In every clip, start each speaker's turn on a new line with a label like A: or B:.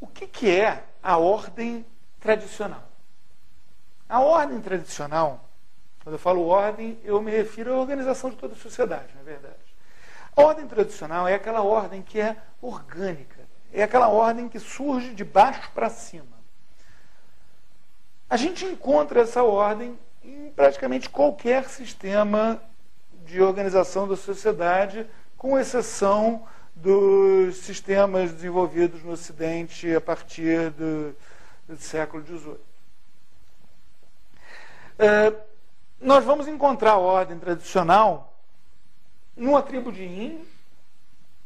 A: O que é a ordem tradicional? A ordem tradicional, quando eu falo ordem, eu me refiro à organização de toda a sociedade, na verdade. A ordem tradicional é aquela ordem que é orgânica, é aquela ordem que surge de baixo para cima. A gente encontra essa ordem em praticamente qualquer sistema de organização da sociedade, com exceção dos sistemas desenvolvidos no Ocidente a partir do século XVIII. Nós vamos encontrar a ordem tradicional numa tribo de índios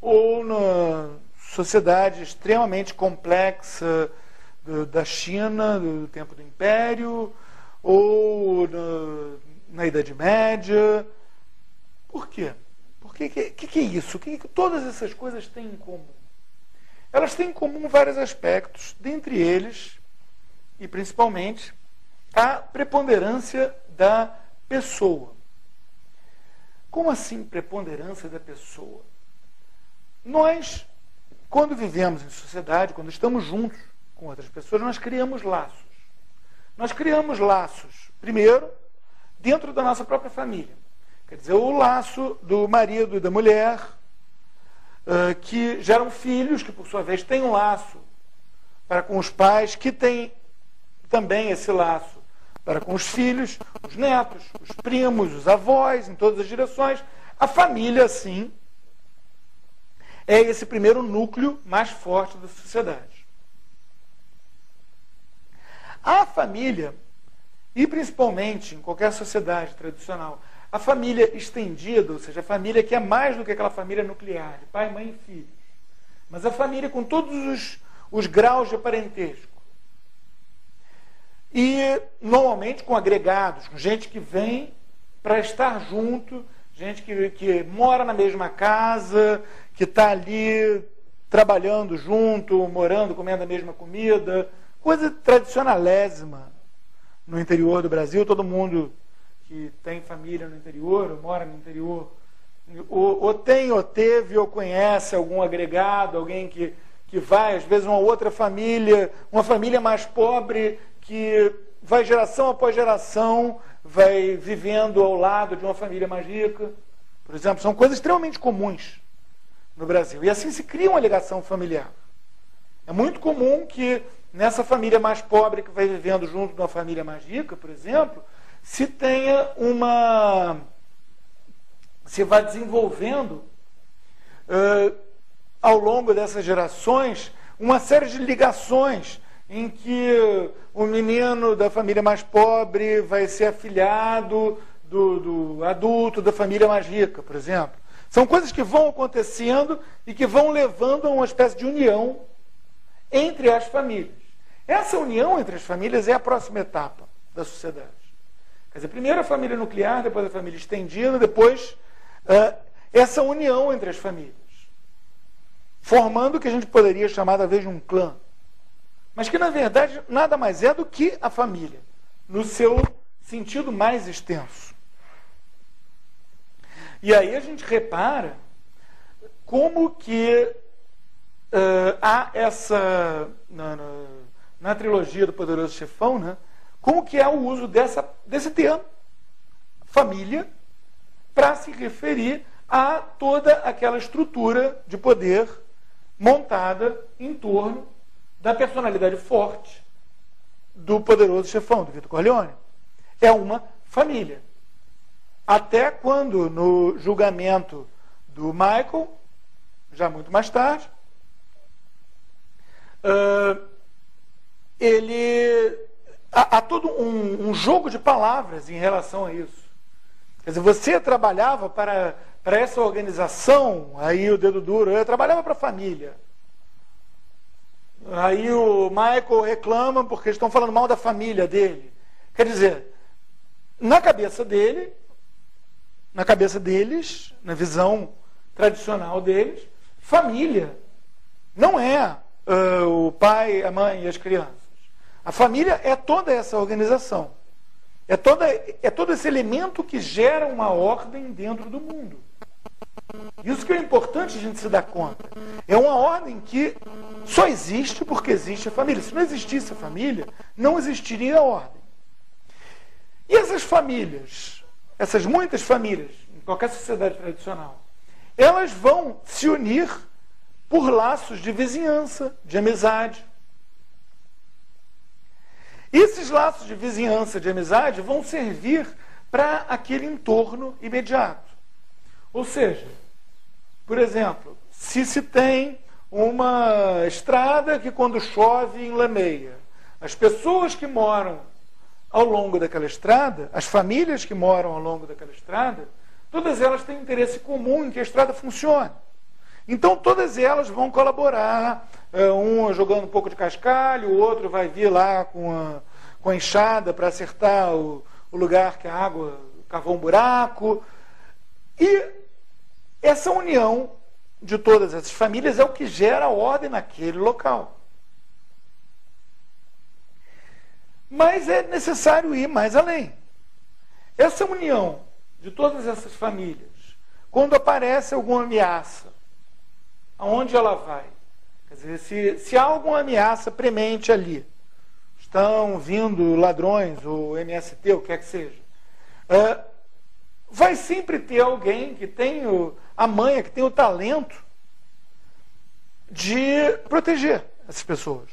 A: ou na sociedade extremamente complexa da China, do tempo do Império, ou na Idade Média. Por quê? O que é isso? O que todas essas coisas têm em comum? Elas têm em comum vários aspectos, dentre eles, e principalmente, a preponderância da pessoa. Como assim preponderância da pessoa? Nós, quando vivemos em sociedade, quando estamos juntos com outras pessoas, nós criamos laços. Nós criamos laços, primeiro, dentro da nossa própria família. Quer dizer, o laço do marido e da mulher, que geram filhos, que por sua vez têm um laço para com os pais, que têm também esse laço para com os filhos, os netos, os primos, os avós, em todas as direções. A família, assim, é esse primeiro núcleo mais forte da sociedade. A família, e principalmente em qualquer sociedade tradicional, a família estendida, ou seja, a família que é mais do que aquela família nuclear, de pai, mãe e filhos, mas a família com todos os graus de parentesco. E, normalmente, com agregados, com gente que vem para estar junto, gente que mora na mesma casa, que está ali trabalhando junto, morando, comendo a mesma comida, coisa tradicionalésima no interior do Brasil. Todo mundo que tem família no interior, ou mora no interior, ou tem, ou teve, ou conhece algum agregado, alguém que vai, às vezes, uma outra família, uma família mais pobre, que vai geração após geração, vai vivendo ao lado de uma família mais rica. Por exemplo, são coisas extremamente comuns no Brasil. E assim se cria uma ligação familiar. É muito comum que nessa família mais pobre que vai vivendo junto de uma família mais rica, por exemplo, se tenha se vai desenvolvendo ao longo dessas gerações uma série de ligações em que o menino da família mais pobre vai ser afilhado do adulto da família mais rica, por exemplo. São coisas que vão acontecendo e que vão levando a uma espécie de união entre as famílias. Essa união entre as famílias é a próxima etapa da sociedade. Quer dizer, primeiro a família nuclear, depois a família estendida, depois essa união entre as famílias, formando o que a gente poderia chamar, talvez, de um clã. Mas que, na verdade, nada mais é do que a família, no seu sentido mais extenso. E aí a gente repara como que há essa, na trilogia do Poderoso Chefão, né, como que é o uso desse termo, família, para se referir a toda aquela estrutura de poder montada em torno da personalidade forte do Poderoso Chefão, do Vito Corleone. É uma família. Até quando, no julgamento do Michael, já muito mais tarde, há todo um jogo de palavras em relação a isso. Quer dizer, você trabalhava para essa organização, aí o dedo duro, eu trabalhava para a família. Aí o Michael reclama porque estão falando mal da família dele. Quer dizer, na cabeça deles, na visão tradicional deles, família não é o pai, a mãe e as crianças. A família é toda essa organização. É todo esse elemento que gera uma ordem dentro do mundo. Isso que é importante a gente se dar conta. É uma ordem que só existe porque existe a família. Se não existisse a família, não existiria a ordem. E essas famílias, essas muitas famílias, em qualquer sociedade tradicional, elas vão se unir por laços de vizinhança, de amizade. Esses laços de vizinhança, de amizade, vão servir para aquele entorno imediato. Ou seja, por exemplo, se tem uma estrada que quando chove enlameia, as pessoas que moram ao longo daquela estrada, as famílias que moram ao longo daquela estrada, todas elas têm interesse comum em que a estrada funcione. Então todas elas vão colaborar, um jogando um pouco de cascalho, o outro vai vir lá com a enxada para acertar o lugar que a água cavou um buraco. E essa união de todas essas famílias é o que gera a ordem naquele local. Mas é necessário ir mais além. Essa união de todas essas famílias, quando aparece alguma ameaça, aonde ela vai? Quer dizer, se há alguma ameaça premente ali, estão vindo ladrões, ou MST, o que quer que seja, vai sempre ter alguém que tem a manha, que tem o talento de proteger essas pessoas.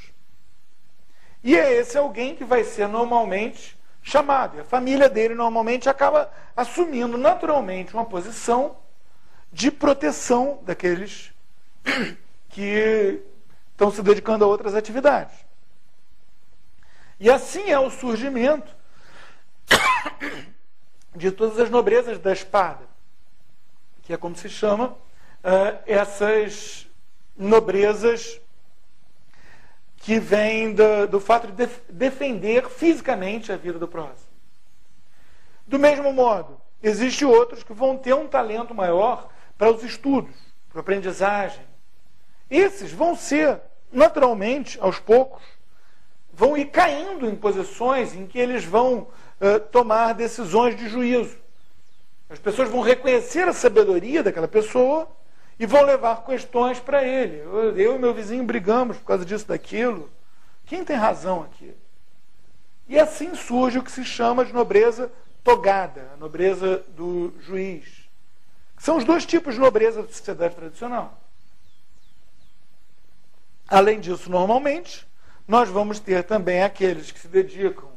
A: E é esse alguém que vai ser normalmente chamado. E a família dele normalmente acaba assumindo naturalmente uma posição de proteção daqueles que estão se dedicando a outras atividades. E assim é o surgimento de todas as nobrezas da espada, que é como se chama essas nobrezas que vêm do fato de defender fisicamente a vida do próximo. Do mesmo modo, existem outros que vão ter um talento maior para os estudos, para a aprendizagem. Esses vão ser, naturalmente, aos poucos, vão ir caindo em posições em que eles vão tomar decisões de juízo. As pessoas vão reconhecer a sabedoria daquela pessoa e vão levar questões para ele. Eu e meu vizinho brigamos por causa disso, daquilo. Quem tem razão aqui? E assim surge o que se chama de nobreza togada, a nobreza do juiz. São os dois tipos de nobreza da sociedade tradicional. Além disso, normalmente, nós vamos ter também aqueles que se dedicam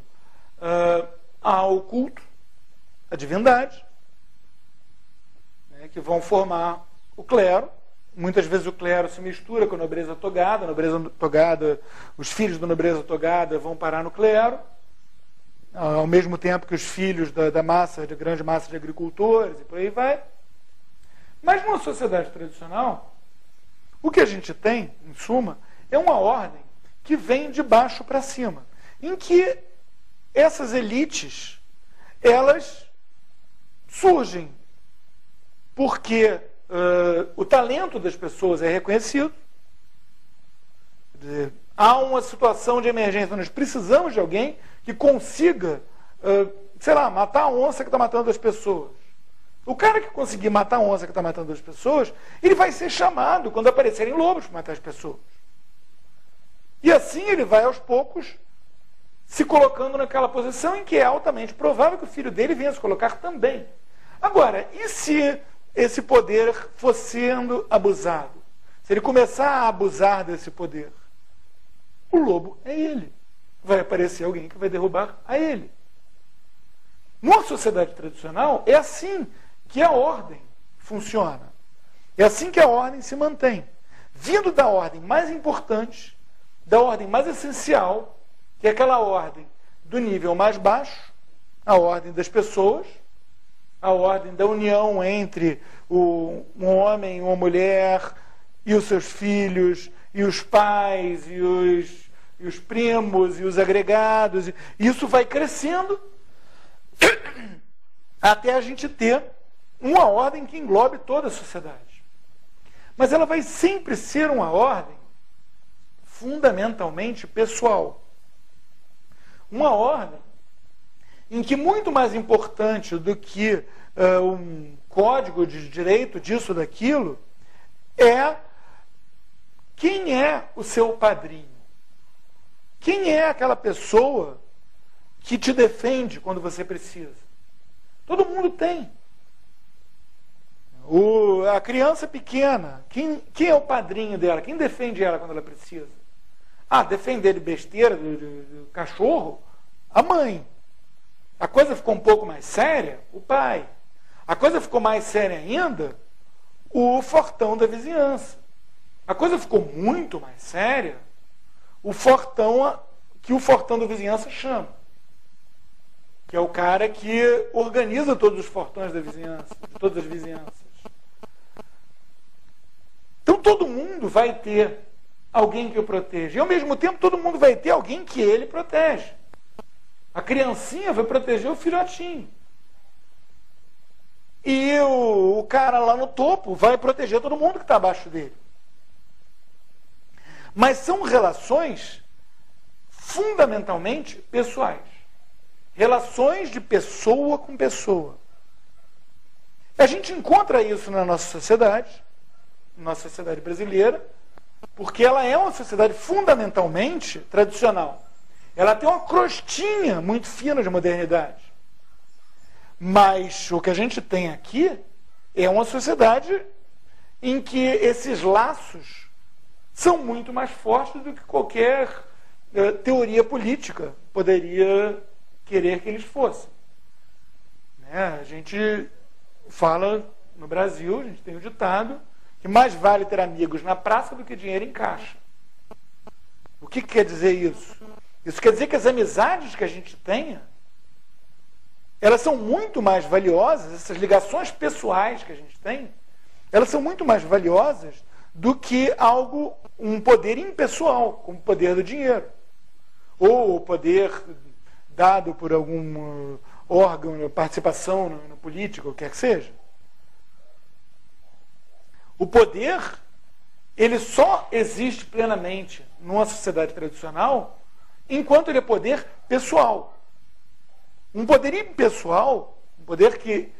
A: ao culto, à divindade, né, que vão formar o clero. Muitas vezes o clero se mistura com a nobreza togada, os filhos da nobreza togada vão parar no clero, ao mesmo tempo que os filhos da grande massa de agricultores, e por aí vai. Mas numa sociedade tradicional, o que a gente tem, em suma, é uma ordem que vem de baixo para cima, em que essas elites, elas surgem porque o talento das pessoas é reconhecido. Há uma situação de emergência, nós precisamos de alguém que consiga, matar a onça que está matando as pessoas. O cara que conseguir matar a onça que está matando as pessoas, ele vai ser chamado quando aparecerem lobos para matar as pessoas. E assim ele vai, aos poucos, se colocando naquela posição em que é altamente provável que o filho dele venha se colocar também. Agora, e se esse poder for sendo abusado? Se ele começar a abusar desse poder, o lobo é ele. Vai aparecer alguém que vai derrubar a ele. Numa sociedade tradicional, é assim que a ordem funciona. É assim que a ordem se mantém. Vindo da ordem mais importante, da ordem mais essencial, que é aquela ordem do nível mais baixo, a ordem das pessoas, a ordem da união entre um homem e uma mulher, e os seus filhos, e os pais, e os primos, e os agregados. E isso vai crescendo até a gente ter uma ordem que englobe toda a sociedade. Mas ela vai sempre ser uma ordem fundamentalmente pessoal. Uma ordem em que, muito mais importante do que um código de direito disso, daquilo, é quem é o seu padrinho. Quem é aquela pessoa que te defende quando você precisa? Todo mundo tem. A criança pequena, quem é o padrinho dela? Quem defende ela quando ela precisa? Defender de besteira, do cachorro? A mãe. A coisa ficou um pouco mais séria? O pai. A coisa ficou mais séria ainda? O fortão da vizinhança. A coisa ficou muito mais séria? O fortão que o fortão da vizinhança chama. Que é o cara que organiza todos os fortões da vizinhança, de todas as vizinhanças. Então todo mundo vai ter alguém que o protege. E ao mesmo tempo todo mundo vai ter alguém que ele protege. A criancinha vai proteger o filhotinho. E o cara lá no topo vai proteger todo mundo que está abaixo dele. Mas são relações fundamentalmente pessoais. Relações de pessoa com pessoa. A gente encontra isso na nossa sociedade brasileira, porque ela é uma sociedade fundamentalmente tradicional. Ela tem uma crostinha muito fina de modernidade. Mas o que a gente tem aqui é uma sociedade em que esses laços são muito mais fortes do que qualquer teoria política poderia querer que eles fossem. A gente fala no Brasil, a gente tem o ditado, que mais vale ter amigos na praça do que dinheiro em caixa. O que quer dizer isso? Isso quer dizer que as amizades que a gente tenha, elas são muito mais valiosas, essas ligações pessoais que a gente tem, elas são muito mais valiosas do que um poder impessoal, como o poder do dinheiro. Ou o poder dado por algum órgão, participação na política, o que quer que seja. O poder, ele só existe plenamente numa sociedade tradicional enquanto ele é poder pessoal. Um poder impessoal, um poder que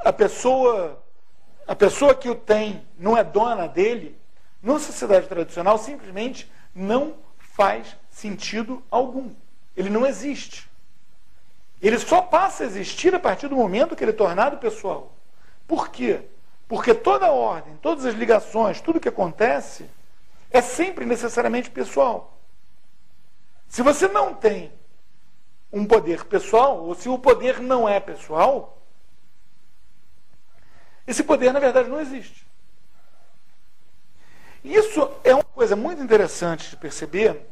A: a pessoa que o tem não é dona dele, numa sociedade tradicional simplesmente não faz sentido algum. Ele não existe. Ele só passa a existir a partir do momento que ele é tornado pessoal. Por quê? Porque toda a ordem, todas as ligações, tudo que acontece é sempre necessariamente pessoal. Se você não tem um poder pessoal, ou se o poder não é pessoal, esse poder, na verdade, não existe. Isso é uma coisa muito interessante de perceber,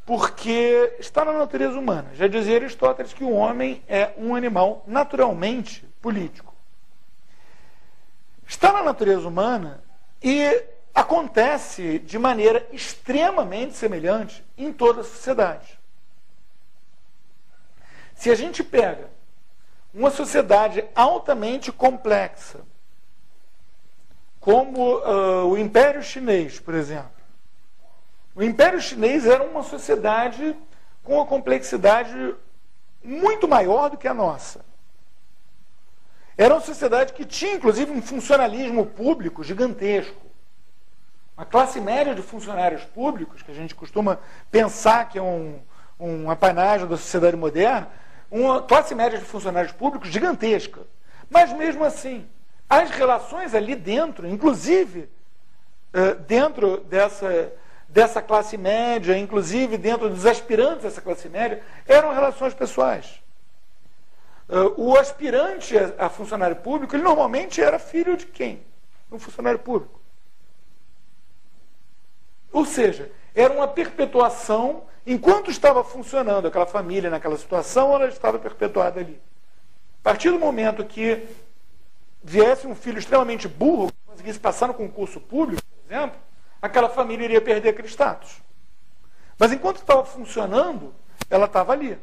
A: porque está na natureza humana. Já dizia Aristóteles que o homem é um animal naturalmente político. Está na natureza humana e acontece de maneira extremamente semelhante em toda a sociedade. Se a gente pega uma sociedade altamente complexa, como o Império Chinês, por exemplo. O Império Chinês era uma sociedade com uma complexidade muito maior do que a nossa. Era uma sociedade que tinha, inclusive, um funcionalismo público gigantesco. Uma classe média de funcionários públicos, que a gente costuma pensar que é um apanágio da sociedade moderna, uma classe média de funcionários públicos gigantesca. Mas, mesmo assim, as relações ali dentro, inclusive dentro dessa classe média, inclusive dentro dos aspirantes dessa classe média, eram relações pessoais. O aspirante a funcionário público, ele normalmente era filho de quem? Um funcionário público. Ou seja, era uma perpetuação, enquanto estava funcionando aquela família naquela situação, ela estava perpetuada ali. A partir do momento que viesse um filho extremamente burro, que conseguisse passar no concurso público, por exemplo, aquela família iria perder aquele status. Mas enquanto estava funcionando, ela estava ali.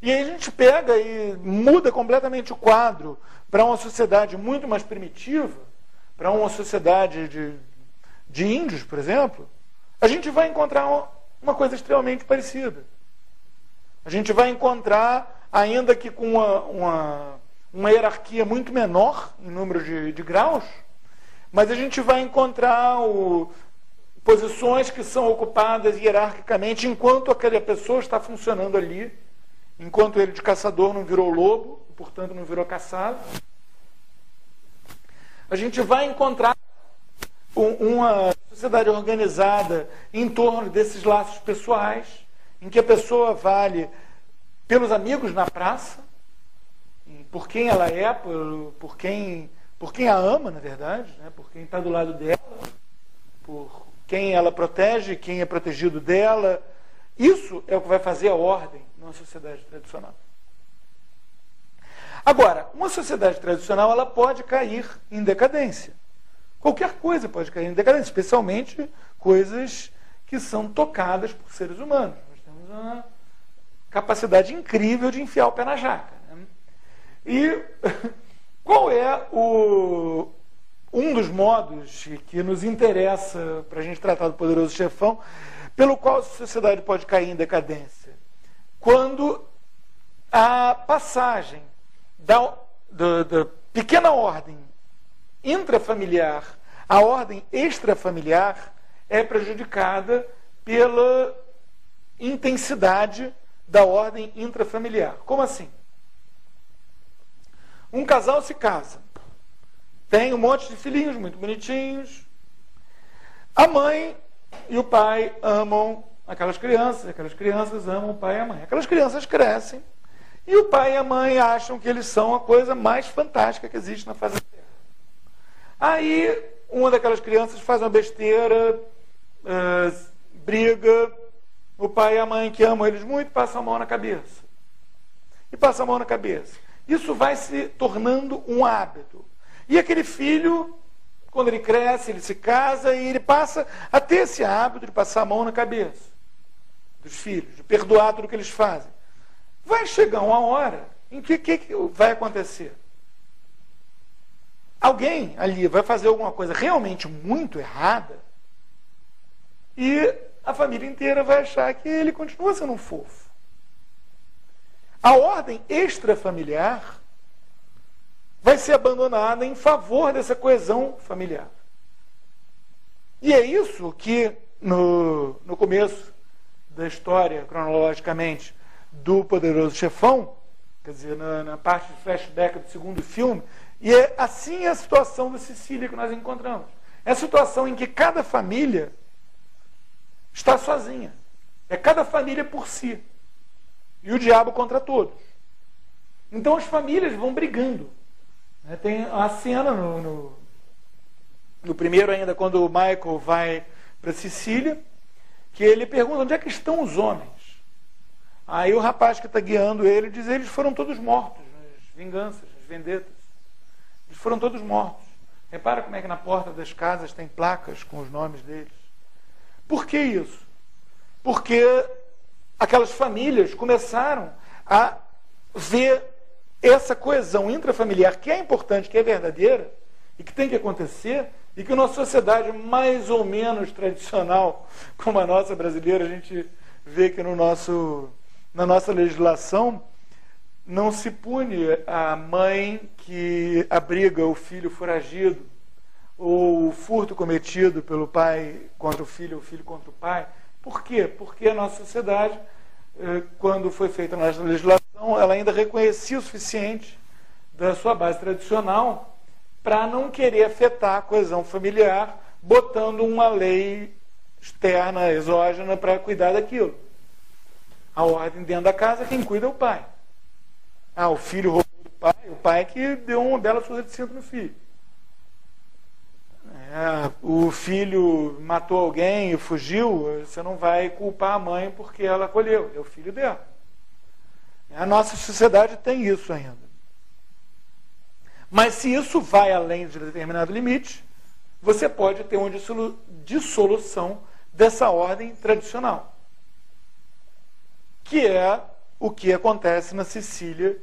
A: E aí a gente pega e muda completamente o quadro para uma sociedade muito mais primitiva, para uma sociedade de índios, por exemplo, a gente vai encontrar uma coisa extremamente parecida. A gente vai encontrar, ainda que com uma hierarquia muito menor em número de graus, mas a gente vai encontrar posições que são ocupadas hierarquicamente enquanto aquela pessoa está funcionando ali, enquanto ele de caçador não virou lobo, portanto não virou caçado. A gente vai encontrar uma sociedade organizada em torno desses laços pessoais, em que a pessoa vale pelos amigos na praça, por quem ela é, por quem a ama, na verdade, né? Por quem está do lado dela, por quem ela protege, quem é protegido dela. Isso é o que vai fazer a ordem numa sociedade tradicional. Agora, uma sociedade tradicional ela pode cair em decadência. Qualquer coisa pode cair em decadência, especialmente coisas que são tocadas por seres humanos. Nós temos uma capacidade incrível de enfiar o pé na jaca. Né? E qual é um dos modos que nos interessa para a gente tratar do poderoso chefão, pelo qual a sociedade pode cair em decadência? Quando a passagem da pequena ordem intrafamiliar à ordem extrafamiliar é prejudicada pela intensidade da ordem intrafamiliar. Como assim? Um casal se casa, tem um monte de filhinhos muito bonitinhos, a mãe e o pai amam aquelas crianças amam o pai e a mãe. Aquelas crianças crescem e o pai e a mãe acham que eles são a coisa mais fantástica que existe na face da Terra. Aí uma daquelas crianças faz uma besteira, briga, o pai e a mãe que amam eles muito passam a mão na cabeça. E passam a mão na cabeça. Isso vai se tornando um hábito. E aquele filho, quando ele cresce, ele se casa e ele passa a ter esse hábito de passar a mão na cabeça dos filhos, de perdoar tudo que eles fazem. Vai chegar uma hora em que vai acontecer? Alguém ali vai fazer alguma coisa realmente muito errada e a família inteira vai achar que ele continua sendo um fofo. A ordem extrafamiliar vai ser abandonada em favor dessa coesão familiar. E é isso que, no começo da história, cronologicamente, do Poderoso Chefão, quer dizer, na parte de flashback do segundo filme, e é assim a situação da Sicília que nós encontramos. É a situação em que cada família está sozinha. É cada família por si. E o diabo contra todos. Então as famílias vão brigando. Tem a cena no primeiro ainda, quando o Michael vai para Sicília, que ele pergunta onde é que estão os homens. Aí o rapaz que está guiando ele diz: eles foram todos mortos nas vinganças, nas vendetas. Eles foram todos mortos. Repara como é que na porta das casas tem placas com os nomes deles. Por que isso? Porque aquelas famílias começaram a ver essa coesão intrafamiliar, que é importante, que é verdadeira, e que tem que acontecer, e que numa sociedade mais ou menos tradicional, como a nossa brasileira, a gente vê que na nossa legislação não se pune a mãe que abriga o filho foragido, ou o furto cometido pelo pai contra o filho contra o pai. Por quê? Porque a nossa sociedade, quando foi feita a nossa legislação, ela ainda reconhecia o suficiente da sua base tradicional para não querer afetar a coesão familiar, botando uma lei externa, exógena, para cuidar daquilo. A ordem dentro da casa, quem cuida é o pai. O filho roubou do pai, o pai que deu uma bela surra de cinto no filho. O filho matou alguém e fugiu, você não vai culpar a mãe porque ela acolheu, é o filho dela. A nossa sociedade tem isso ainda. Mas se isso vai além de determinado limite, você pode ter uma dissolução dessa ordem tradicional, que é o que acontece na Sicília,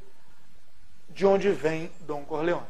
A: de onde vem Dom Corleone.